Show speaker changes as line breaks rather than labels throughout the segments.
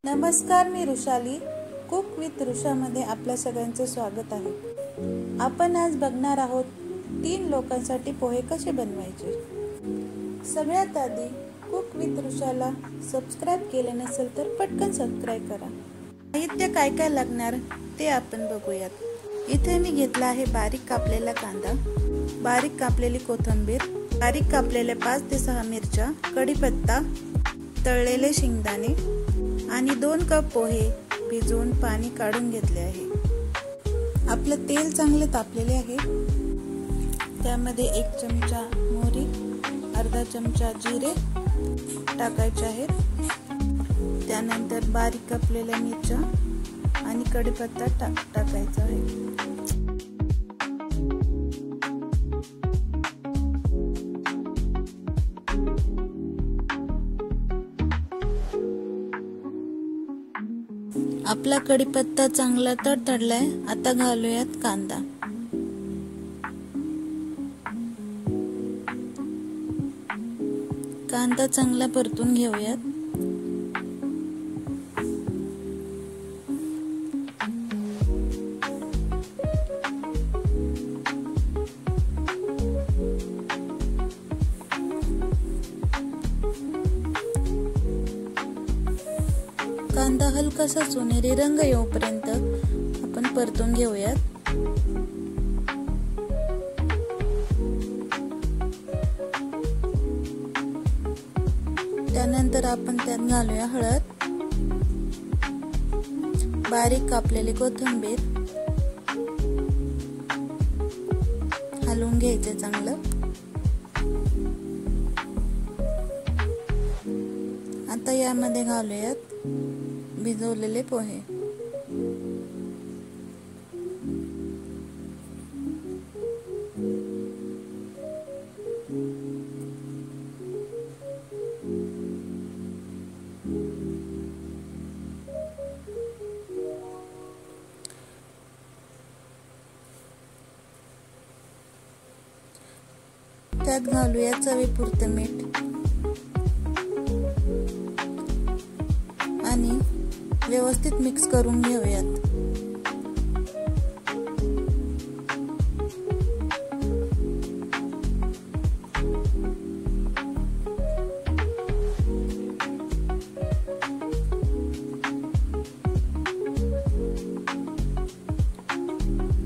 नमस्कार, मी Rushali. Cook with ऋषामध्ये आपल्या सगळ्यांचे स्वागत आहे. आपण आज बघणार आहोत 3 लोकांसाठी पोहे कसे बनवायचे. सगळ्यात आधी कुक विथ ऋषाला सबस्क्राईब केले नसेल तर पटकन सबस्क्राईब करा. साहित्य काय काय लागणार ते आपण बघूयात. इथे मी घेतला आहे बारीक कापलेला कांदा, बारीक कापलेली कोथिंबीर, बारीक कापलेले 5 ते 6 मिरच्या, कढीपत्ता, तळलेले शेंगदाणे आणि 2 कप पोहे भिजवून पाणी काढून घेतले आहे. आपलं तेल चांगले तापलेले आहे. त्यामध्ये 1 चमचा मोहरी, अर्धा चमचा जिरे टाकायचे आहेत. त्यानंतर बारीक कापलेल्या मिरच्या आणि कढीपत्ता टाकायचा आहे. आपला कढीपत्ता चांगला तडतडलाय. आता घालूयात कांदा. कांदा चांगला परतून घेऊयात. कांदा हलकासा सोनेरी रंग येऊपर्यंत आपण परतून घेऊयात. त्यानंतर आपण त्यात घालूया हळद, बारीक कापलेली कोथिंबीर, हलवून घ्यायचे चांगलं. आता यामध्ये घालूयात भिजवलेले पोहे. त्यात घालूया चवीपुरते मीठ आणि व्यवस्थित मिक्स करून घेऊयात.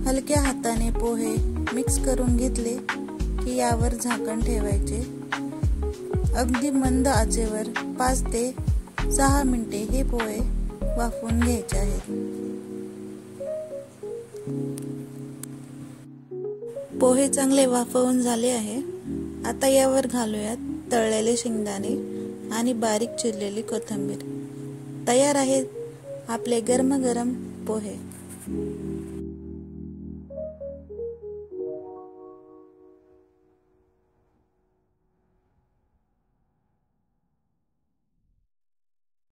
हलक्या हाताने पोहे मिक्स करून घेतले की यावर झाकण ठेवायचे. अगदी मंद आचेवर 5 ते 6 मिनिटे हे पोहे वाफवून घ्यायचे आहेत. पोहे चांगले वाफवून झाले आहे. आता यावर घालूयात तळलेले शेंगदाणे आणि बारीक चिरलेली कोथिंबीर. तयार आहेत आपले गरमागरम पोहे.